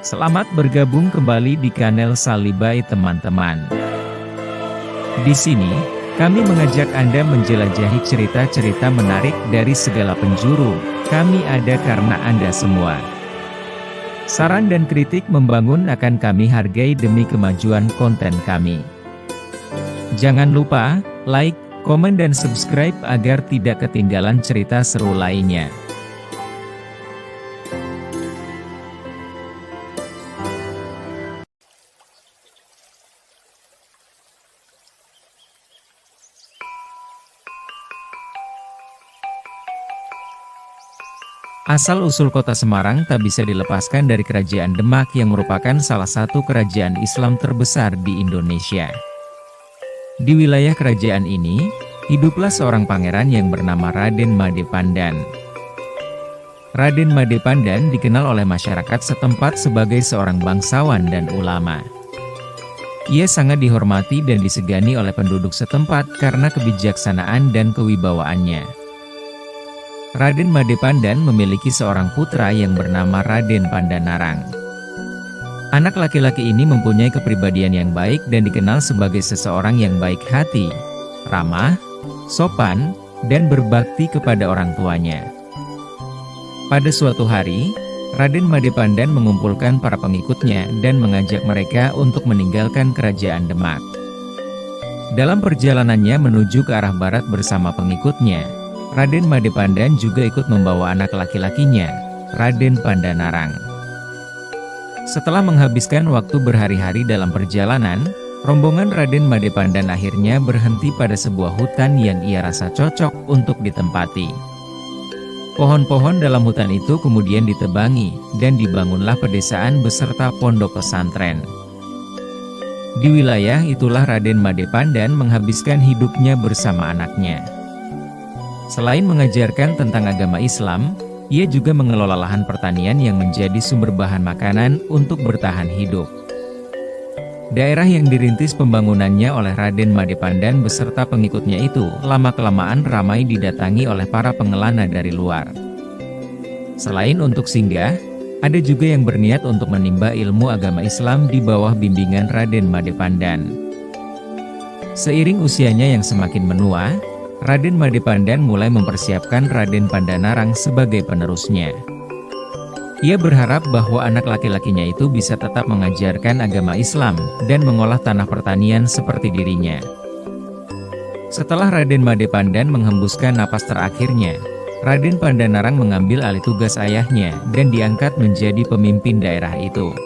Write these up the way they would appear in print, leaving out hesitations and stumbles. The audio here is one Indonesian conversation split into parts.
Selamat bergabung kembali di kanal Salibai teman-teman. Di sini, kami mengajak Anda menjelajahi cerita-cerita menarik dari segala penjuru. Kami ada karena Anda semua. Saran dan kritik membangun akan kami hargai demi kemajuan konten kami. Jangan lupa, like, komen dan subscribe agar tidak ketinggalan cerita seru lainnya. Asal-usul kota Semarang tak bisa dilepaskan dari Kerajaan Demak yang merupakan salah satu kerajaan Islam terbesar di Indonesia. Di wilayah kerajaan ini, hiduplah seorang pangeran yang bernama Raden Made Pandan. Raden Made Pandan dikenal oleh masyarakat setempat sebagai seorang bangsawan dan ulama. Ia sangat dihormati dan disegani oleh penduduk setempat karena kebijaksanaan dan kewibawaannya. Raden Made Pandan memiliki seorang putra yang bernama Raden Pandanarang. Anak laki-laki ini mempunyai kepribadian yang baik dan dikenal sebagai seseorang yang baik hati, ramah, sopan, dan berbakti kepada orang tuanya. Pada suatu hari, Raden Made Pandan mengumpulkan para pengikutnya dan mengajak mereka untuk meninggalkan kerajaan Demak. Dalam perjalanannya menuju ke arah barat bersama pengikutnya, Raden Made Pandan juga ikut membawa anak laki-lakinya, Raden Pandanarang. Setelah menghabiskan waktu berhari-hari dalam perjalanan, rombongan Raden Made Pandan akhirnya berhenti pada sebuah hutan yang ia rasa cocok untuk ditempati. Pohon-pohon dalam hutan itu kemudian ditebangi, dan dibangunlah pedesaan beserta pondok pesantren. Di wilayah itulah Raden Made Pandan menghabiskan hidupnya bersama anaknya. Selain mengajarkan tentang agama Islam, ia juga mengelola lahan pertanian yang menjadi sumber bahan makanan untuk bertahan hidup. Daerah yang dirintis pembangunannya oleh Raden Made Pandan beserta pengikutnya itu lama-kelamaan ramai didatangi oleh para pengelana dari luar. Selain untuk singgah, ada juga yang berniat untuk menimba ilmu agama Islam di bawah bimbingan Raden Made Pandan. Seiring usianya yang semakin menua, Raden Made Pandan mulai mempersiapkan Raden Pandanarang sebagai penerusnya. Ia berharap bahwa anak laki-lakinya itu bisa tetap mengajarkan agama Islam dan mengolah tanah pertanian seperti dirinya. Setelah Raden Made Pandan menghembuskan napas terakhirnya, Raden Pandanarang mengambil alih tugas ayahnya dan diangkat menjadi pemimpin daerah itu.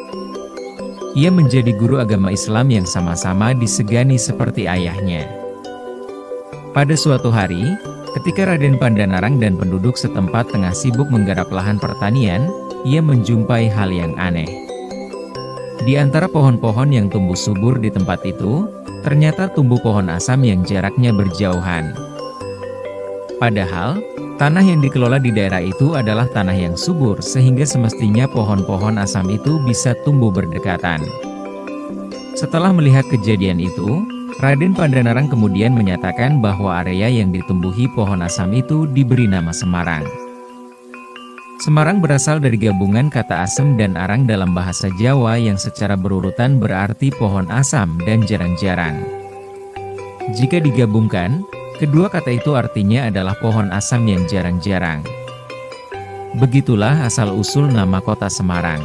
Ia menjadi guru agama Islam yang sama-sama disegani seperti ayahnya. Pada suatu hari, ketika Raden Pandanarang dan penduduk setempat tengah sibuk menggarap lahan pertanian, ia menjumpai hal yang aneh. Di antara pohon-pohon yang tumbuh subur di tempat itu, ternyata tumbuh pohon asam yang jaraknya berjauhan. Padahal, tanah yang dikelola di daerah itu adalah tanah yang subur sehingga semestinya pohon-pohon asam itu bisa tumbuh berdekatan. Setelah melihat kejadian itu, Raden Pandanarang kemudian menyatakan bahwa area yang ditumbuhi pohon asam itu diberi nama Semarang. Semarang berasal dari gabungan kata asem dan arang dalam bahasa Jawa yang secara berurutan berarti pohon asam dan jarang-jarang. Jika digabungkan, kedua kata itu artinya adalah pohon asam yang jarang-jarang. Begitulah asal-usul nama kota Semarang.